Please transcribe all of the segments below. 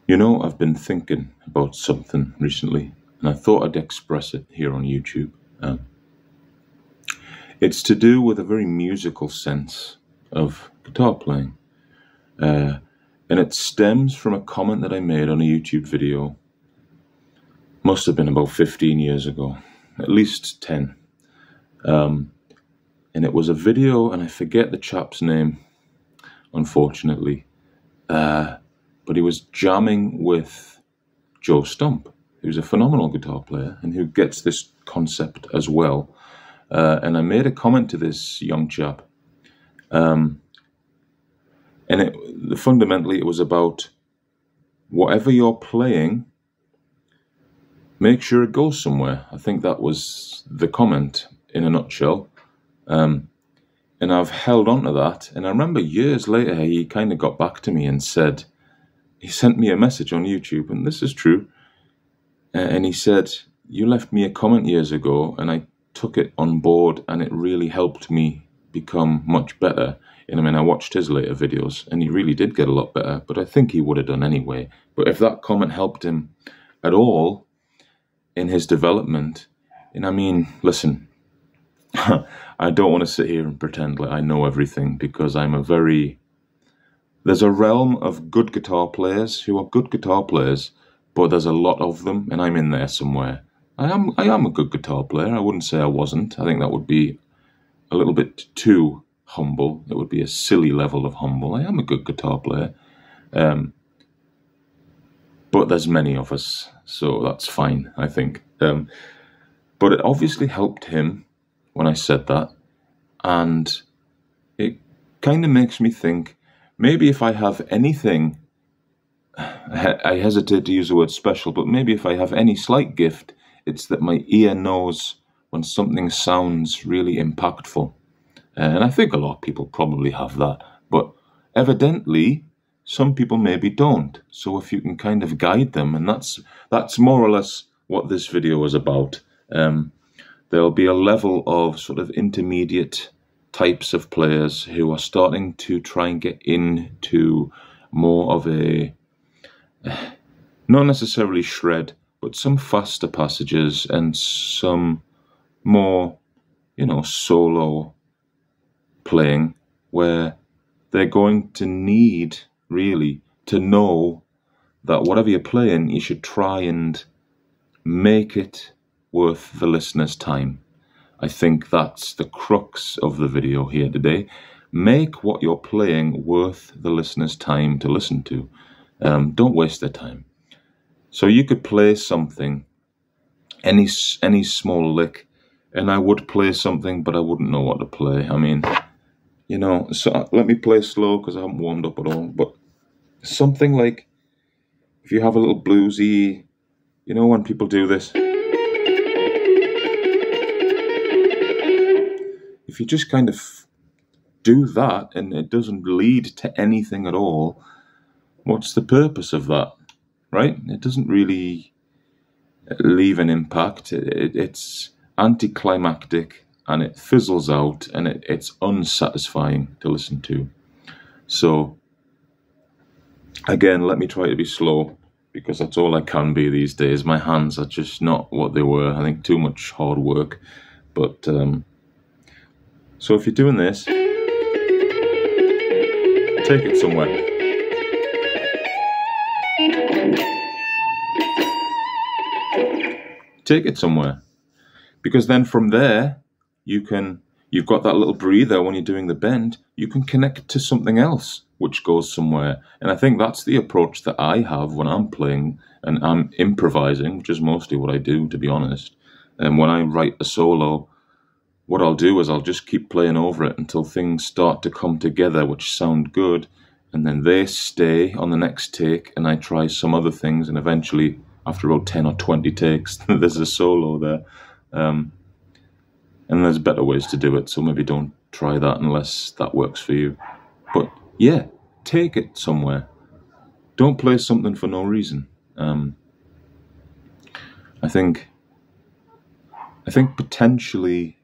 You know, I've been thinking about something recently, and I thought I'd express it here on YouTube. It's to do with a very musical sense of guitar playing. And it stems from a comment that I made on a YouTube video. Must have been about 15 years ago, at least 10. And it was a video, and I forget the chap's name, unfortunately. But he was jamming with Joe Stump, who's a phenomenal guitar player and who gets this concept as well. And I made a comment to this young chap. And fundamentally it was about whatever you're playing, make sure it goes somewhere. I think that was the comment in a nutshell. And I've held on to that. And I remember years later, he kind of got back to me and said, he sent me a message on YouTube, and this is true. And he said, you left me a comment years ago, and I took it on board, and it really helped me become much better. And I mean, I watched his later videos, and he really did get a lot better, but I think he would have done anyway. But if that comment helped him at all in his development, and I mean, listen, I don't want to sit here and pretend like I know everything, because there's a realm of good guitar players who are good guitar players, but there's a lot of them, and I'm in there somewhere. I am a good guitar player. I wouldn't say I wasn't. I think that would be a little bit too humble. It would be a silly level of humble. I am a good guitar player. But there's many of us, so that's fine, I think. But it obviously helped him when I said that, and it kind of makes me think, maybe if I have anything, I hesitate to use the word special, but maybe if I have any slight gift, it's that my ear knows when something sounds really impactful. And I think a lot of people probably have that, but evidently some people maybe don't. So if you can kind of guide them, and that's more or less what this video is about. There'll be a level of sort of intermediate types of players who are starting to try and get into more of a, not necessarily shred, but some faster passages and some more, solo playing, where they're going to need really to know that whatever you're playing, you should try and make it worth the listener's time. I think that's the crux of the video here today. Make what you're playing worth the listener's time to listen to. Don't waste their time. So you could play something, any small lick, and I would play something, but I wouldn't know what to play. I mean, so let me play slow because I haven't warmed up at all. But something like, if you have a little bluesy, when people do this, if you just kind of do that and it doesn't lead to anything at all, what's the purpose of that, right? It doesn't really leave an impact. It's anticlimactic, and it fizzles out, and it's unsatisfying to listen to. So, again, let me try to be slow, because that's all I can be these days. My hands are just not what they were. I think too much hard work. But so if you're doing this, take it somewhere. Take it somewhere. Because then from there, you've got that little breather when you're doing the bend, you can connect to something else which goes somewhere. And I think that's the approach that I have when I'm playing and I'm improvising, which is mostly what I do, to be honest. And when I write a solo, what I'll do is I'll just keep playing over it until things start to come together which sound good, and then they stay on the next take, and I try some other things, and eventually, after about 10 or 20 takes, there's a solo there. And there's better ways to do it, so maybe don't try that unless that works for you. But yeah, take it somewhere. Don't play something for no reason. I think potentially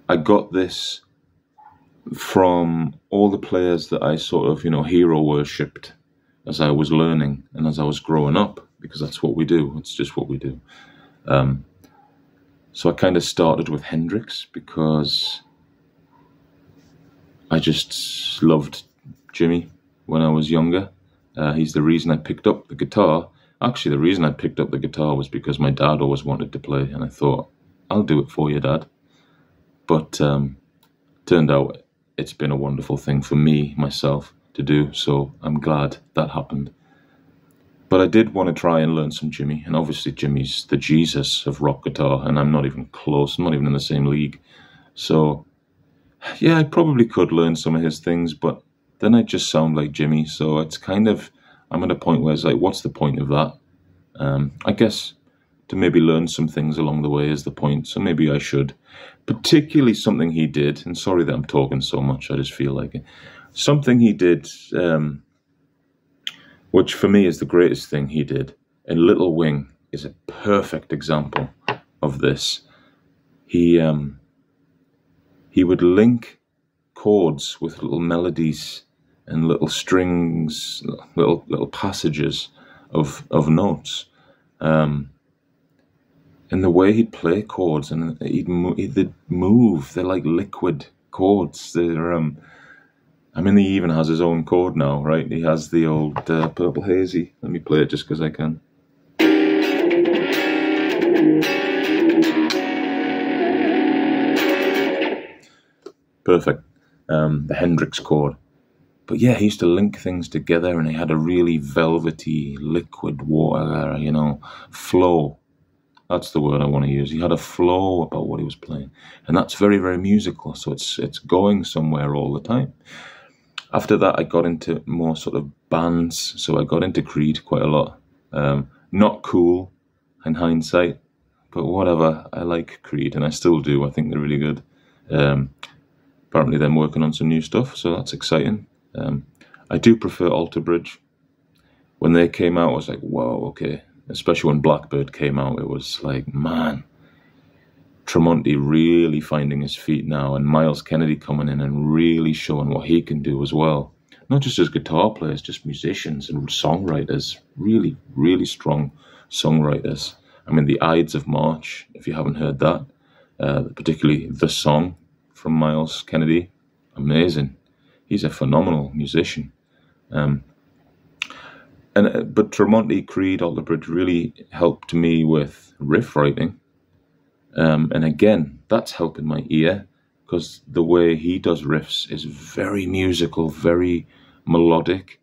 I got this from all the players that I sort of, hero worshipped as I was learning and as I was growing up, because that's what we do. It's just what we do. So I kind of started with Hendrix because I just loved Jimmy when I was younger. He's the reason I picked up the guitar. Actually, the reason I picked up the guitar was because my dad always wanted to play, and I thought, I'll do it for you, Dad. But turned out it's been a wonderful thing for me, myself, to do, so I'm glad that happened. But I did want to try and learn some Jimmy, and obviously Jimmy's the Jesus of rock guitar, and I'm not even close, I'm not even in the same league. So, yeah, I probably could learn some of his things, but then I'd just sound like Jimmy, so it's kind of, I'm at a point where it's like, what's the point of that? I guess to maybe learn some things along the way is the point, so maybe I should. Particularly something he did, and sorry that I'm talking so much, I just feel like it. Something he did, which for me is the greatest thing he did, and Little Wing is a perfect example of this. He would link chords with little melodies and little strings, little passages of notes. And the way he'd play chords, and they'd move. They're like liquid chords. They're I mean, he even has his own chord now, right? He has the old Purple Hazy. Let me play it just because I can. Perfect. The Hendrix chord. But yeah, he used to link things together, and he had a really velvety, liquid water, flow. That's the word I want to use. He had a flow about what he was playing. And that's very, very musical. So it's going somewhere all the time. After that, I got into more sort of bands. So I got into Creed quite a lot. Not cool in hindsight, but whatever. I like Creed, and I still do. I think they're really good. Apparently, they're working on some new stuff, so that's exciting. I do prefer Alter Bridge. When they came out, I was like, whoa, okay. Especially when Blackbird came out, it was like, man, Tremonti really finding his feet now, and Miles Kennedy coming in and really showing what he can do as well. Not just as guitar players, just musicians and songwriters. Really, really strong songwriters. I mean, the Ides of March, if you haven't heard that, particularly the song from Miles Kennedy, amazing. He's a phenomenal musician. But Tremonti, Creed, Alter Bridge really helped me with riff writing. And again, that's helping my ear, because the way he does riffs is very musical, very melodic,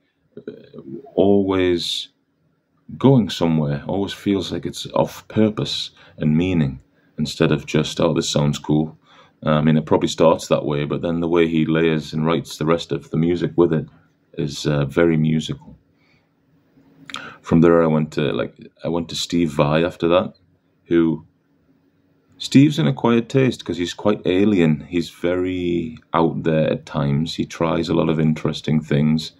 always going somewhere, always feels like it's of purpose and meaning, instead of just, oh, this sounds cool. I mean, it probably starts that way, but then the way he layers and writes the rest of the music with it is very musical. From there, I went to Steve Vai after that, who Steve's an acquired taste because he's quite alien. He's very out there at times. He tries a lot of interesting things.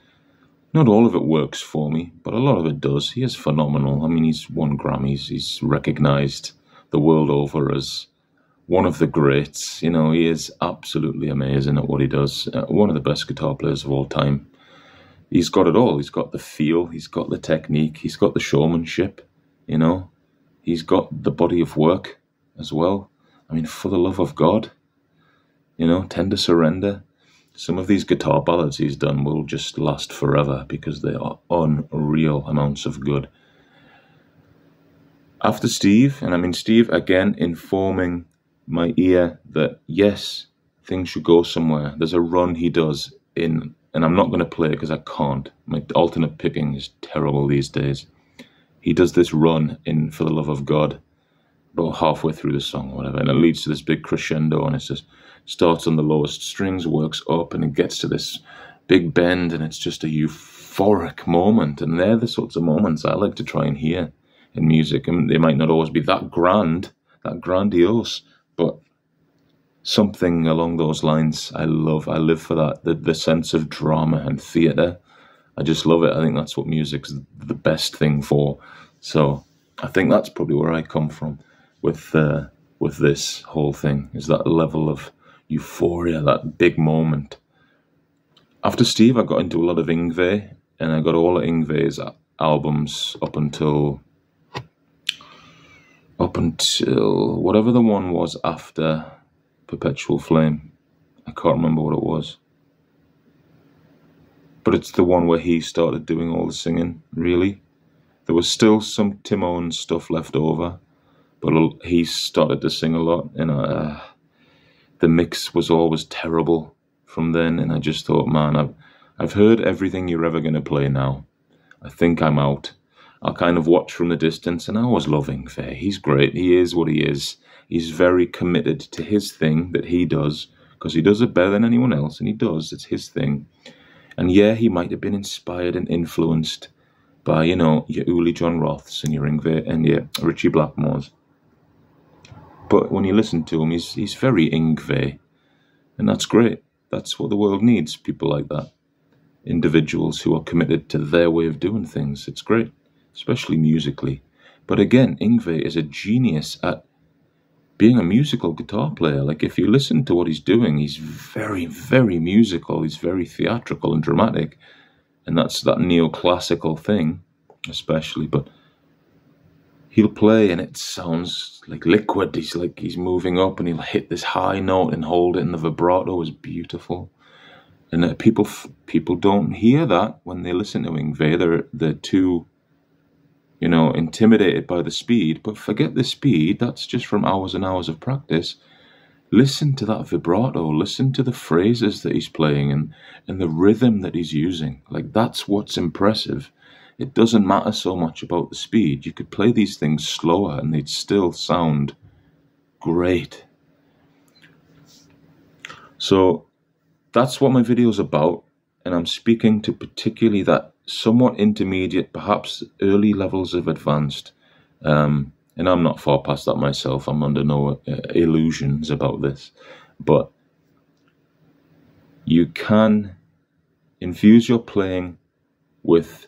Not all of it works for me, but a lot of it does. He is phenomenal. I mean, he's won Grammys. He's recognized the world over as one of the greats. You know, he is absolutely amazing at what he does. One of the best guitar players of all time. He's got it all. He's got the feel. He's got the technique. He's got the showmanship, you know. He's got the body of work as well. I mean, For the Love of God, you know, Tender Surrender. Some of these guitar ballads he's done will just last forever because they are unreal amounts of good. After Steve, and I mean Steve again informing my ear that yes, things should go somewhere. There's a run he does in, and I'm not going to play it because I can't. My alternate picking is terrible these days. He does this run in For the Love of God, about halfway through the song or whatever, and it leads to this big crescendo, and it just starts on the lowest strings, works up, and it gets to this big bend, and it's just a euphoric moment. And they're the sorts of moments I like to try and hear in music. And they might not always be that grand, that grandiose, but something along those lines I love. I live for that, the sense of drama and theatre. I just love it. I think that's what music's the best thing for. So I think that's probably where I come from with this whole thing, is that level of euphoria, that big moment. After Steve, I got into a lot of Yngwie, and I got all of Yngwie's albums up until whatever the one was after Perpetual Flame. I can't remember what it was. But it's the one where he started doing all the singing, really. There was still some Tim Owens stuff left over, but he started to sing a lot, and the mix was always terrible from then, and I just thought, man, I've heard everything you're ever going to play now. I think I'm out. I'll kind of watch from the distance, and I always love Yngwie. He's great. He is what he is. He's very committed to his thing that he does, because he does it better than anyone else, and he does. It's his thing. And yeah, he might have been inspired and influenced by, you know, your Uli John Roths and your Yngwie and your Richie Blackmores. But when you listen to him, he's very Yngwie, and that's great. That's what the world needs, people like that. Individuals who are committed to their way of doing things. It's great, especially musically. But again, Yngwie is a genius at being a musical guitar player. Like, if you listen to what he's doing, he's very, very musical. He's very theatrical and dramatic. And that's that neoclassical thing, especially. But he'll play and it sounds like liquid. He's moving up, and he'll hit this high note and hold it, and the vibrato is beautiful. And people don't hear that when they listen to Yngwie. They're too, you know, intimidated by the speed. But forget the speed. That's just from hours and hours of practice. Listen to that vibrato. Listen to the phrases that he's playing and the rhythm that he's using. Like, that's what's impressive. It doesn't matter so much about the speed. You could play these things slower and they'd still sound great. So that's what my video's about, and I'm speaking to particularly that somewhat intermediate, perhaps early levels of advanced, and I'm not far past that myself. I'm under no illusions about this, but you can infuse your playing with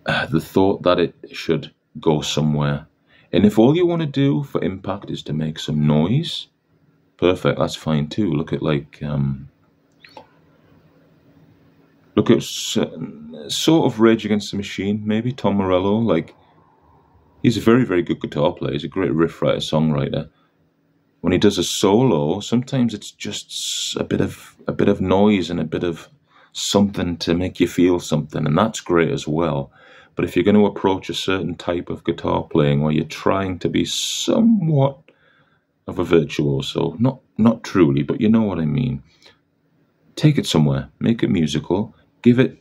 the thought that it should go somewhere. And if all you want to do for impact is to make some noise, perfect, that's fine too. Look at sort of Rage Against the Machine, maybe Tom Morello. Like, he's a very, very good guitar player. He's a great riff writer, songwriter. When he does a solo, sometimes it's just a bit of noise and a bit of something to make you feel something, and that's great as well. But if you're going to approach a certain type of guitar playing where you're trying to be somewhat of a virtuoso, not truly, but you know what I mean, take it somewhere, make it musical, give it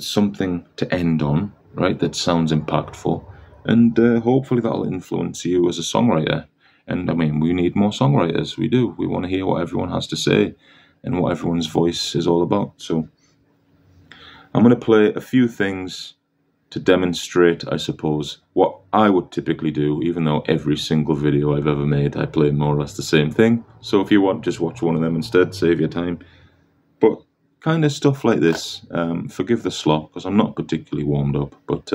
something to end on, right, that sounds impactful, and hopefully that'll influence you as a songwriter. And I mean, we need more songwriters. We do. We want to hear what everyone has to say and what everyone's voice is all about. So I'm going to play a few things to demonstrate, I suppose, what I would typically do, even though every single video I've ever made, I play more or less the same thing. So if you want, just watch one of them instead, save your time. But kind of stuff like this, forgive the slop, because I'm not particularly warmed up, but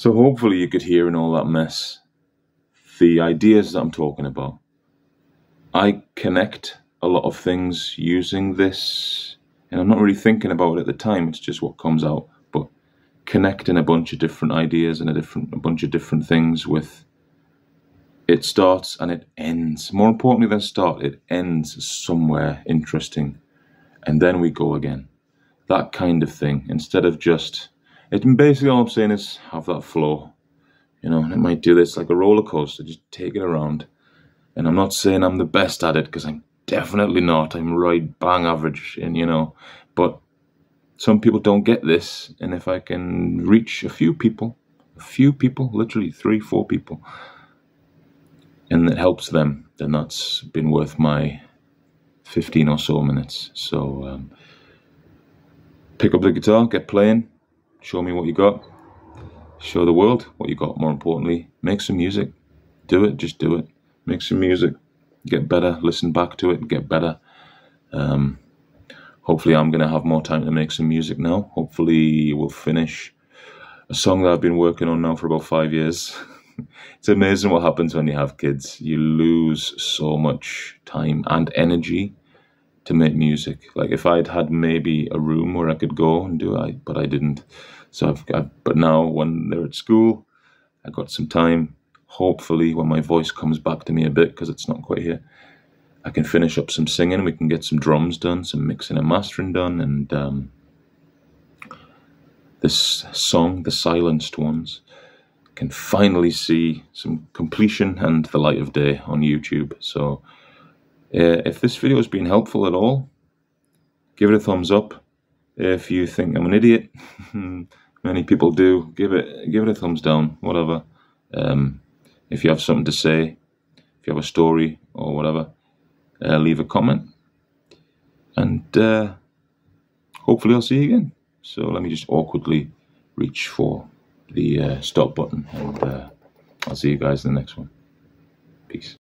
So hopefully you could hear in all that mess the ideas that I'm talking about. I connect a lot of things using this, and I'm not really thinking about it at the time, it's just what comes out. But connecting a bunch of different ideas and a bunch of different things with, it starts and it ends. More importantly than start, it ends somewhere interesting, and then we go again. That kind of thing, instead of just, it basically all I'm saying is have that flow, and it might do this like a roller coaster, just take it around. And I'm not saying I'm the best at it, because I'm definitely not. I'm right bang average, and but some people don't get this, and if I can reach a few people, literally 3-4 people, and it helps them, then that's been worth my 15 or so minutes. So pick up the guitar, get playing, show me what you got, show the world what you got. More importantly, make some music. Do it, just do it. Make some music, get better, listen back to it, get better. Hopefully I'm going to have more time to make some music now. Hopefully we'll finish a song that I've been working on now for about 5 years. It's amazing what happens when you have kids. You lose so much time and energy to make music. Like if I'd had maybe a room where I could go and do it, but I didn't. So but now when they're at school, I got some time. Hopefully when my voice comes back to me a bit, because it's not quite here, I can finish up some singing. We can get some drums done, some mixing and mastering done, and this song, The Silenced Ones, can finally see some completion and the light of day on YouTube. So if this video has been helpful at all, give it a thumbs up. If you think I'm an idiot, many people do, give it a thumbs down, whatever. If you have something to say, if you have a story or whatever, leave a comment. And hopefully I'll see you again. So let me just awkwardly reach for the stop button, and I'll see you guys in the next one. Peace.